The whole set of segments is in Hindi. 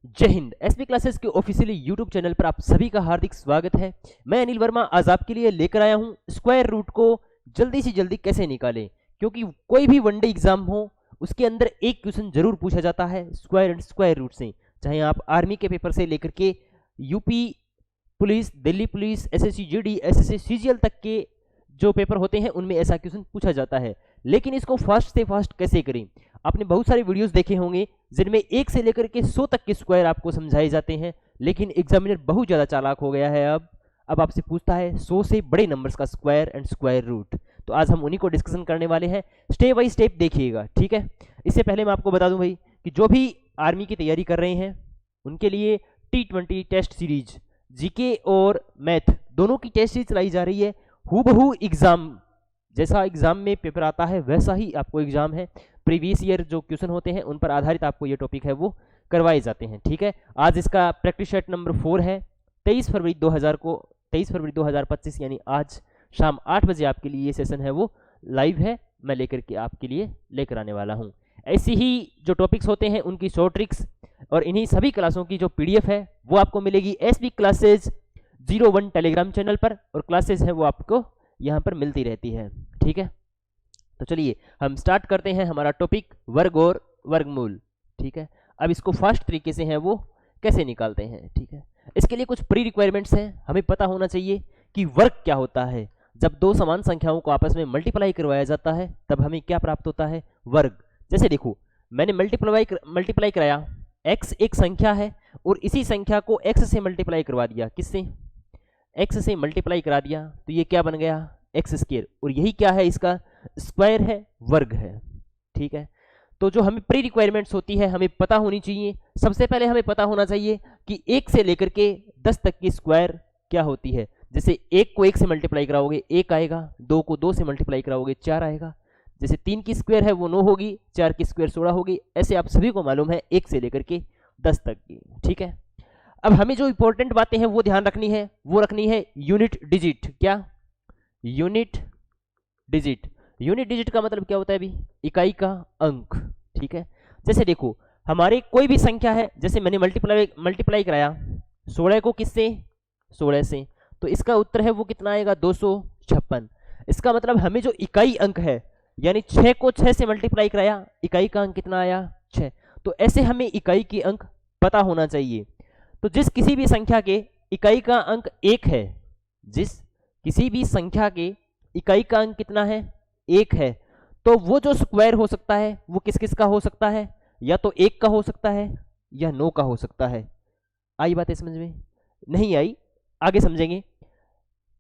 जय हिंद। एसपी क्लासेस के ऑफिशियली यूट्यूब चैनल पर आप सभी का हार्दिक स्वागत है। मैं अनिल वर्मा आज आपके लिए लेकर आया हूं स्क्वायर रूट को जल्दी से जल्दी कैसे निकालें, क्योंकि कोई भी वनडे एग्जाम हो उसके अंदर एक क्वेश्चन जरूर पूछा जाता है स्क्वायर एंड स्क्वायर रूट से, चाहे आप आर्मी के पेपर से लेकर के UP police, Delhi police, SSC GD, SSC CGL तक के जो पेपर होते हैं उनमें ऐसा क्वेश्चन पूछा जाता है। लेकिन इसको फास्ट से फास्ट कैसे करें? आपने बहुत सारे वीडियोस देखे होंगे जिनमें 1 से लेकर के 100 तक के स्क्वायर आपको समझाए जाते हैं, लेकिन एग्जामिनर बहुत ज़्यादा चालाक हो गया है। अब आपसे पूछता है 100 से बड़े नंबर्स का स्क्वायर एंड स्क्वायर रूट। तो आज हम उन्हीं को डिस्कशन करने वाले हैं, स्टेप बाई स्टेप देखिएगा, ठीक है। इससे पहले मैं आपको बता दूं भाई कि जो भी आर्मी की तैयारी कर रहे हैं उनके लिए T20 टेस्ट सीरीज, जीके और मैथ दोनों की टेस्ट सीरीज चलाई जा रही है। हूबहू एग्जाम जैसा एग्जाम में पेपर आता है वैसा ही आपको एग्जाम है। प्रीवियस ईयर जो क्वेश्चन होते हैं उन पर आधारित आपको ये टॉपिक है वो करवाए जाते हैं, ठीक है। आज इसका प्रैक्टिस सेट नंबर 4 है। 23 फरवरी 2025 यानी आज शाम 8 बजे आपके लिए ये सेशन है वो लाइव है, मैं लेकर के आपके लिए लेकर आने वाला हूँ। ऐसी ही जो टॉपिक्स होते हैं उनकी शॉर्ट ट्रिक्स और इन्हीं सभी क्लासों की जो PDF है वो आपको मिलेगी एसपी क्लासेज 01 टेलीग्राम चैनल पर, और क्लासेज है वो आपको यहाँ पर मिलती रहती है, ठीक है। तो चलिए हम स्टार्ट करते हैं हमारा टॉपिक वर्ग और वर्गमूल, ठीक है। अब इसको फास्ट तरीके से है वो कैसे निकालते हैं, ठीक है। इसके लिए कुछ प्री रिक्वायरमेंट्स हैं। हमें पता होना चाहिए कि वर्ग क्या होता है। जब दो समान संख्याओं को आपस में मल्टीप्लाई करवाया जाता है तब हमें क्या प्राप्त होता है? वर्ग। जैसे देखो मैंने मल्टीप्लाई कराया, x एक संख्या है और इसी संख्या को x से मल्टीप्लाई करवा दिया। किससे? x से मल्टीप्लाई करा दिया, तो ये क्या बन गया? एक्स स्क्वायर, और यही क्या है? इसका स्क्वायर है, वर्ग है, ठीक है। तो जो हमें प्री रिक्वायरमेंट्स होती है हमें पता होनी चाहिए। सबसे पहले हमें पता होना चाहिए कि 1 से लेकर के 10 तक की स्क्वायर क्या होती है। जैसे 1 को 1 से मल्टीप्लाई कराओगे 1 आएगा, 2 को 2 से मल्टीप्लाई कराओगे 4 आएगा। जैसे 3 की स्क्वायर है वो 9 होगी, 4 की स्क्वायर 16 होगी। ऐसे आप सभी को मालूम है 1 से लेकर के 10 तक की, ठीक है। अब हमें जो इंपॉर्टेंट बातें हैं वो ध्यान रखनी है, वो रखनी है यूनिट डिजिट। क्या? Unit digit. यूनिट डिजिट का मतलब क्या होता है? अभी इकाई का अंक, ठीक है। जैसे देखो हमारी कोई भी संख्या है, जैसे मैंने मल्टीप्लाई कराया 16 को किससे? 16 से, तो इसका उत्तर है वो कितना आएगा? 256। इसका मतलब हमें जो इकाई अंक है, यानी 6 को 6 से मल्टीप्लाई कराया, इकाई का अंक कितना आया? 6। तो ऐसे हमें इकाई के अंक पता होना चाहिए। तो जिस किसी भी संख्या के इकाई का अंक 1 है, जिस किसी भी संख्या के इकाई का अंक कितना है? 1 है, तो वो जो स्क्वायर हो सकता है वो किस किस का हो सकता है? या तो 1 का हो सकता है या 9 का हो सकता है। आई बातें समझ में? नहीं आई? आगे समझेंगे।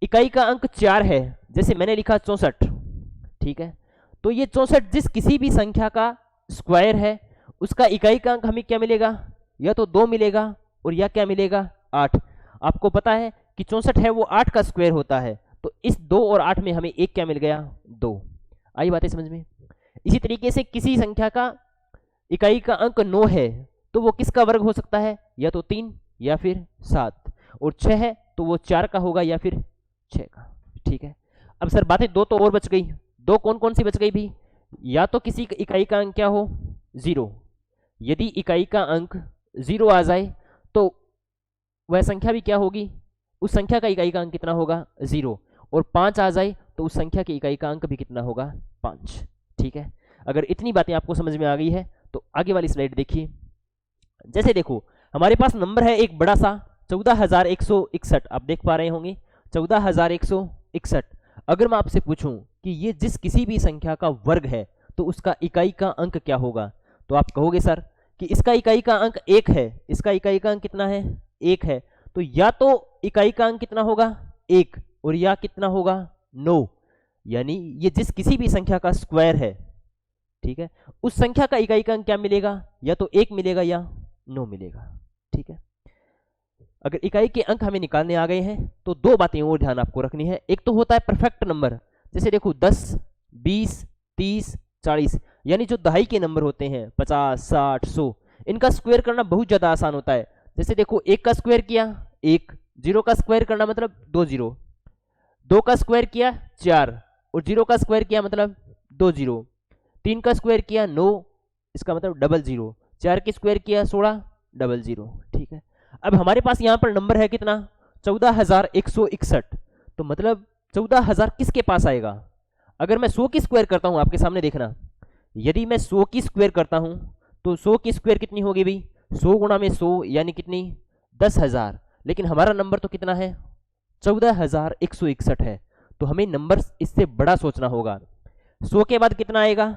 इकाई का अंक 4 है, जैसे मैंने लिखा 64, ठीक है। तो ये 64 जिस किसी भी संख्या का स्क्वायर है उसका इकाई का अंक हमें क्या मिलेगा? या तो 2 मिलेगा और या क्या मिलेगा? 8। आपको पता है कि 64 है वो 8 का स्क्वायर होता है, तो इस 2 और 8 में हमें एक क्या मिल गया? 2। आई बातें समझ में? इसी तरीके से किसी संख्या का इकाई का अंक 9 है तो वो किसका वर्ग हो सकता है? या तो 3 या फिर 7, और 6 है तो वो 4 का होगा या फिर 6 का, ठीक है। अब सर बातें 2 तो और बच गई। 2 कौन कौन सी बच गई भी? या तो किसी इकाई का अंक क्या हो? 0। यदि इकाई का अंक 0 आ जाए तो वह संख्या भी क्या होगी? उस संख्या का इकाई का अंक कितना होगा? 0। और 5 आ जाए तो उस संख्या की इकाई का अंक भी कितना होगा? 5, ठीक है। अगर इतनी बातें आपको समझ में आ गई है तो आगे वाली स्लाइड देखिए। जैसे देखो हमारे पास नंबर है एक बड़ा सा 14,161, आप देख पा रहे होंगे 14,161। अगर मैं आपसे पूछूं कि ये जिस किसी भी संख्या का वर्ग है तो उसका इकाई का अंक क्या होगा, तो आप कहोगे सर कि इसका इकाई का अंक 1 है, इसका इकाई का अंक कितना है? 1 है, तो या तो इकाई का अंक कितना होगा? 1, और या कितना होगा? 9। यानी ये जिस किसी भी संख्या का स्क्वायर है, ठीक है, उस संख्या का इकाई का अंक क्या मिलेगा? या तो 1 मिलेगा या 9 मिलेगा, ठीक है। अगर इकाई के अंक हमें निकालने आ गए हैं तो 2 बातें और ध्यान आपको रखनी है। एक तो होता है परफेक्ट नंबर, जैसे देखो 10, 20, 30, 40, यानी जो दहाई के नंबर होते हैं 50, 60, 100, इनका स्क्वायर करना बहुत ज़्यादा आसान होता है। जैसे देखो 1 का स्क्वायर किया 1, 0 का स्क्वायर करना मतलब 2 0, 2 का स्क्वायर किया 4, और 0 का स्क्वायर किया मतलब 2 0, 3 का स्क्वायर किया 9, इसका मतलब 00, 4 के स्क्वायर किया 16, 00, ठीक है। अब हमारे पास यहाँ पर नंबर है कितना, 14,161, तो मतलब 14,000 किसके पास आएगा। अगर मैं 100 की स्क्वायर करता हूँ, आपके सामने देखना, यदि मैं 100 की स्क्वायर करता हूँ तो 100 की स्क्वायर कितनी होगी भाई, 100 गुणा में 100 यानी कितनी, 10,000। लेकिन हमारा नंबर तो कितना है, 14,161 है, तो हमें नंबर इससे बड़ा सोचना होगा। 100 के बाद कितना आएगा,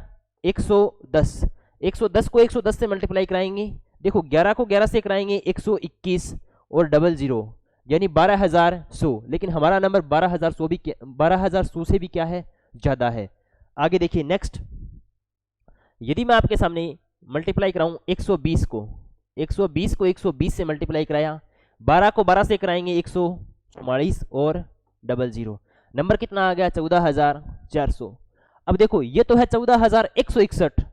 110। 110 को 110 से मल्टीप्लाई कराएंगे, देखो 11 को 11 से कराएंगे 121 और 00 यानी 12,100, लेकिन हमारा नंबर 12,100 से भी क्या है, ज़्यादा है। आगे देखिए नेक्स्ट, यदि मैं आपके सामने मल्टीप्लाई कराऊं 120 को 120 से मल्टीप्लाई कराया, 12 को 12 से कराएंगे 144 और 00, नंबर कितना आ गया, 14,400। अब देखो ये तो है 14,161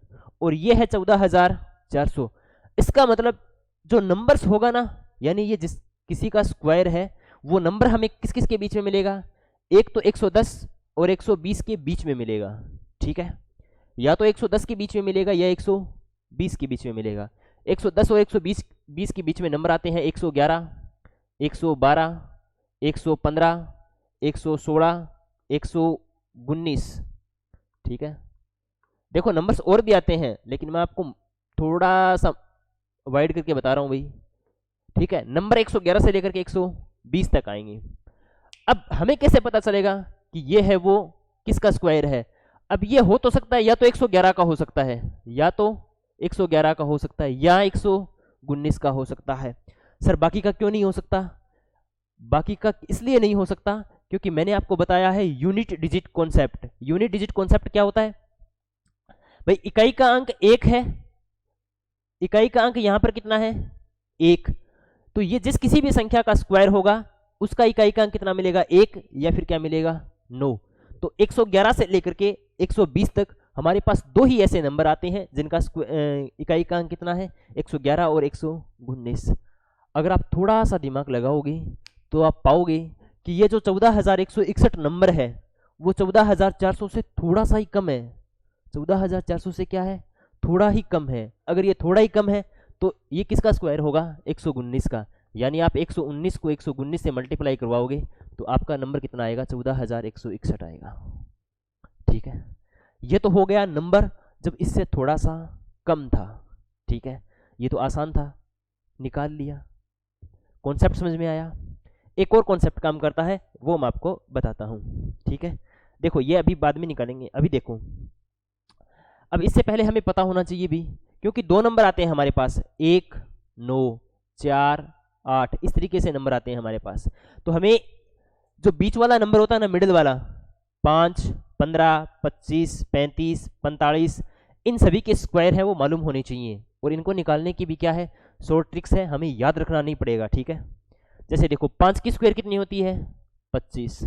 और ये है 14,400, इसका मतलब जो नंबर्स होगा ना, यानी ये जिस किसी का स्क्वायर है वो नंबर हमें किस किस के बीच में मिलेगा, एक तो 110 और 120 के बीच में मिलेगा, ठीक है। या तो 110 के बीच में मिलेगा या 120 के बीच में मिलेगा। 110 और 120 के बीच में नंबर आते हैं 111, 112, 115, 116, 119, ठीक है। देखो नंबर्स और भी आते हैं, लेकिन मैं आपको थोड़ा सा वाइड करके बता रहा हूँ भाई, ठीक है। नंबर 111 से लेकर के 120 तक आएंगे। अब हमें कैसे पता चलेगा कि ये है वो किसका स्क्वायर है। अब ये हो तो सकता है या तो 111 का हो सकता है, या तो 111 का हो सकता है, या 119 का हो सकता है। सर बाकी का क्यों नहीं हो सकता, बाकी का इसलिए नहीं हो सकता क्योंकि मैंने आपको बताया है unit digit concept. Unit digit concept क्या होता है भाई, इकाई का अंक 1 है, इकाई का अंक यहां पर कितना है 1, तो ये जिस किसी भी संख्या का स्क्वायर होगा उसका इकाई का अंक कितना मिलेगा 1, या फिर क्या मिलेगा 9। तो 111 से लेकर के 120 तक हमारे पास दो ही ऐसे नंबर आते हैं जिनका इकाई का अंक कितना है 111 और 119। अगर आप थोड़ा सा दिमाग लगाओगे तो आप पाओगे कि ये जो 14,161 नंबर है वो 14,400 से थोड़ा सा ही कम है। 14,400 से क्या है, थोड़ा ही कम है। अगर ये थोड़ा ही कम है तो ये किसका स्क्वायर होगा 119 का, यानी आप 119 को 119 से मल्टीप्लाई करवाओगे तो आपका नंबर कितना आएगा 14,161 आएगा, ठीक है। ये तो हो गया नंबर जब इससे थोड़ा सा कम था, ठीक है। ये तो आसान था, निकाल लिया, कॉन्सेप्ट समझ में आया। एक और कॉन्सेप्ट काम करता है वो मैं आपको बताता हूँ, ठीक है। देखो ये अभी बाद में निकालेंगे, अभी देखो, अब इससे पहले हमें पता होना चाहिए भी, क्योंकि दो नंबर आते हैं हमारे पास 1, 9, 4, 8, इस तरीके से नंबर आते हैं हमारे पास। तो हमें जो बीच वाला नंबर होता है ना, मिडिल वाला, 5, 15, 25, 35, 45, इन सभी के स्क्वायर है वो मालूम होने चाहिए, और इनको निकालने की भी क्या है शॉर्ट ट्रिक्स है, हमें याद रखना नहीं पड़ेगा, ठीक है। जैसे देखो 5 की स्क्वायर कितनी होती है 25,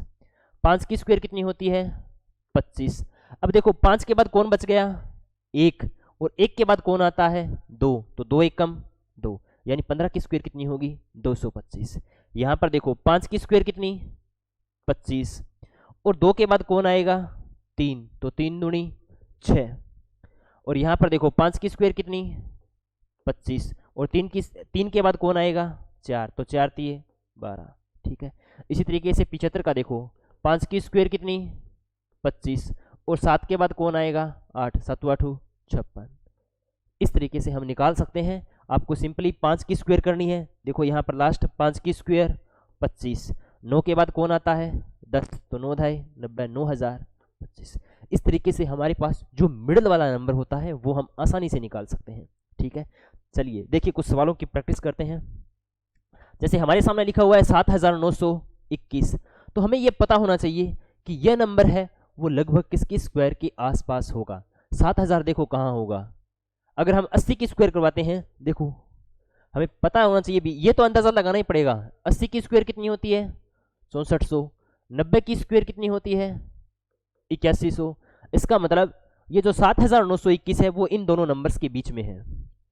5 की स्क्वायर कितनी होती है 25। अब देखो 5 के बाद कौन बच गया 1, और 1 के बाद कौन आता है 2, तो 2 1 कम 2, यानी 15 की स्क्वायर कितनी होगी 225। यहाँ पर देखो 5 की स्क्वायर कितनी 25, और 2 के बाद कौन आएगा 3, तो 3 दूनी 6, और यहाँ पर देखो 5 की स्क्वायर कितनी 25, और 3 के बाद कौन आएगा 4, तो 4 3 12, ठीक है। इसी तरीके से 75 का देखो 5 की स्क्वायर कितनी 25, और 7 के बाद कौन आएगा 8, 7 8 56। इस तरीके से हम निकाल सकते हैं। आपको सिंपली 5 की स्क्वायर करनी है, देखो यहाँ पर लास्ट 5 की स्क्वायर 25, 9 के बाद कौन आता है 10, तो 9 ढाई 90, 9,025। इस तरीके से हमारे पास जो मिडिल वाला नंबर होता है वो हम आसानी से निकाल सकते हैं, ठीक है। चलिए देखिए कुछ सवालों की प्रैक्टिस करते हैं। जैसे हमारे सामने लिखा हुआ है 7,921, तो हमें यह पता होना चाहिए कि यह नंबर है वो लगभग किसकी स्क्वायर के आसपास होगा। 7,000 देखो कहाँ होगा, अगर हम 80 की स्क्वायर करवाते हैं, देखो हमें पता होना चाहिए भी, ये तो अंदाजा लगाना ही पड़ेगा। 80 की स्क्वायर कितनी होती है 6400, 90 की स्क्वायर कितनी होती है 8100। इसका मतलब ये जो 7,921 है वो इन दोनों नंबर्स के बीच में है,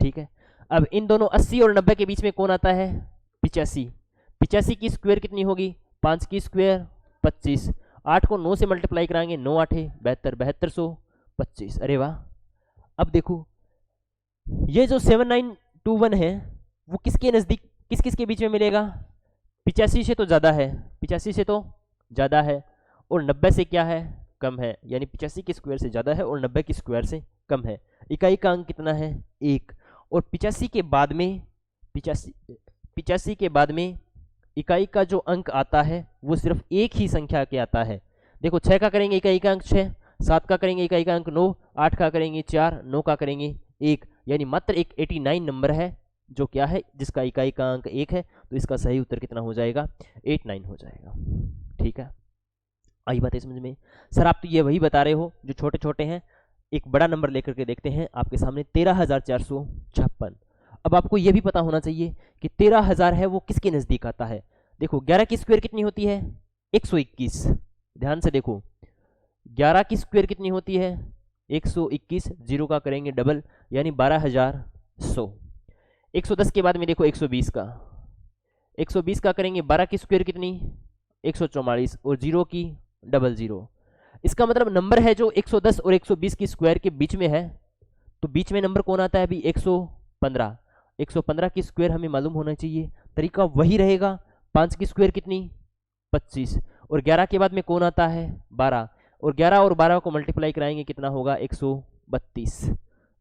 ठीक है। अब इन दोनों 80 और 90 के बीच में कौन आता है 85। 85 की स्क्वायर कितनी होगी 5 की स्क्वायर 25, 8 को 9 से मल्टीप्लाई कराएंगे, 9 8 72, 7225। अरे वाह। अब देखो ये जो 7921 है वो किसके नज़दीक, किस किस के बीच में मिलेगा? 85 से तो ज़्यादा है, 85 से तो ज़्यादा है, और 90 से क्या है? कम है। यानी 85 के स्क्वायर से ज़्यादा है और 90 के स्क्वायर से कम है। इकाई का अंक कितना है? 1। और 85 के बाद में 85 के बाद में इकाई का जो अंक आता है वो सिर्फ एक ही संख्या के आता है। देखो 6 का करेंगे इकाई का अंक 6, 7 का करेंगे इकाई का अंक 9, 8 का करेंगे 4, 9 का करेंगे 1, यानी मात्र एक 89 नंबर है जो क्या है, जिसका इकाई का अंक 1 है। तो इसका सही उत्तर कितना हो जाएगा? 89 हो जाएगा। ठीक है, आई बात है समझ में? सर आप तो ये वही बता रहे हो जो छोटे छोटे हैं। एक बड़ा नंबर लेकर के देखते हैं आपके सामने, 13,456। अब आपको ये भी पता होना चाहिए कि 13,000 है वो किसके नज़दीक आता है। देखो 11 की स्क्वायर कितनी होती है? 121। ध्यान से देखो 11 की स्क्वायर कितनी होती है? 121। 0 का करेंगे डबल, यानी 12,100। 110 के बाद में देखो 120 का, 120 का करेंगे 12 की स्क्वायर कितनी? 144, और 0 की डबल 0। इसका मतलब नंबर है जो 110 और 120 की स्क्वायर के बीच में है, तो बीच में नंबर कौन आता है अभी? 115। 115 की स्क्वायर हमें मालूम होना चाहिए, तरीका वही रहेगा। 5 की स्क्वायर कितनी? 25, और 11 के बाद में कौन आता है? 12, और 11 और 12 को मल्टीप्लाई कराएंगे कितना होगा? 132।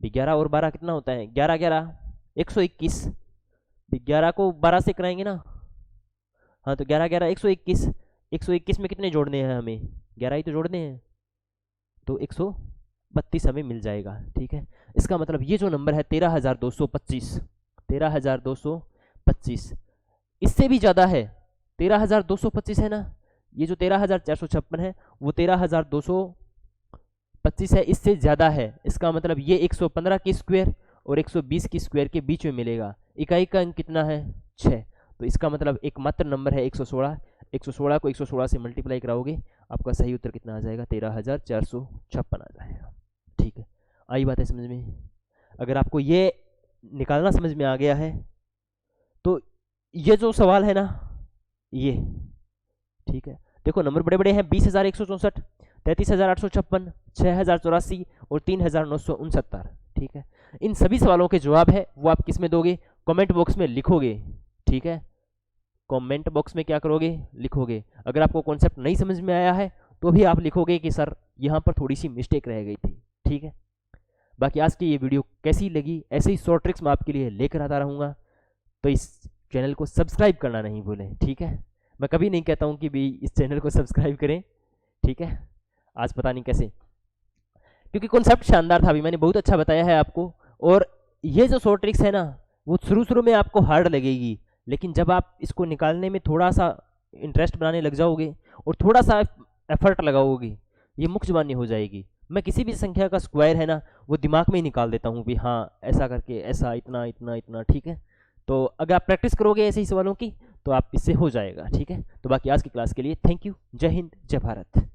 11 और 12 कितना होता है? 11 11 121। 11 को 12 से कराएंगे ना, हाँ, तो 11 11 121। 121 में कितने जोड़ने हैं हमें? 11 ही तो जोड़ने हैं, तो 132 हमें मिल जाएगा। ठीक है, इसका मतलब ये जो नंबर है 13,225, 13,225 इससे भी ज़्यादा है। 13,225 है ना, ये जो 13,456 है वो 13,225 है, इससे ज़्यादा है। इसका मतलब ये 115 की स्क्वायर और 120 की स्क्वायर के बीच में मिलेगा। इकाई का अंक कितना है? 6। तो इसका मतलब एकमात्र नंबर है 116। 116 को 116 से मल्टीप्लाई कराओगे, आपका सही उत्तर कितना आ जाएगा? 13,456 आ जाएगा। ठीक है, आई बात है समझ में? अगर आपको ये निकालना समझ में आ गया है तो ये जो सवाल है ना ये, ठीक है, देखो नंबर बड़े बड़े हैं, 20,164, 33,856, 6,084 और 3,969। ठीक है, इन सभी सवालों के जवाब है वो आप किस में दोगे? कमेंट बॉक्स में लिखोगे। ठीक है, कमेंट बॉक्स में क्या करोगे? लिखोगे। अगर आपको कॉन्सेप्ट नहीं समझ में आया है तो भी आप लिखोगे कि सर यहाँ पर थोड़ी सी मिस्टेक रह गई थी। ठीक है, बाकी आज की ये वीडियो कैसी लगी, ऐसे ही शॉर्ट ट्रिक्स मैं आपके लिए लेकर आता रहूँगा, तो इस चैनल को सब्सक्राइब करना नहीं भूलें। ठीक है, मैं कभी नहीं कहता हूँ कि भाई इस चैनल को सब्सक्राइब करें। ठीक है, आज पता नहीं कैसे, क्योंकि कॉन्सेप्ट शानदार था, अभी मैंने बहुत अच्छा बताया है आपको। और ये जो शॉर्ट ट्रिक्स है ना वो शुरू में आपको हार्ड लगेगी, लेकिन जब आप इसको निकालने में थोड़ा सा इंटरेस्ट बनाने लग जाओगे और थोड़ा सा एफर्ट लगाओगे, ये मुख्य जुबानी हो जाएगी। मैं किसी भी संख्या का स्क्वायर है ना वो दिमाग में ही निकाल देता हूँ भी हाँ ऐसा करके ऐसा, इतना इतना इतना। ठीक है, तो अगर आप प्रैक्टिस करोगे ऐसे ही सवालों की तो आप इससे हो जाएगा। ठीक है, तो बाकी आज की क्लास के लिए थैंक यू। जय हिंद, जय भारत।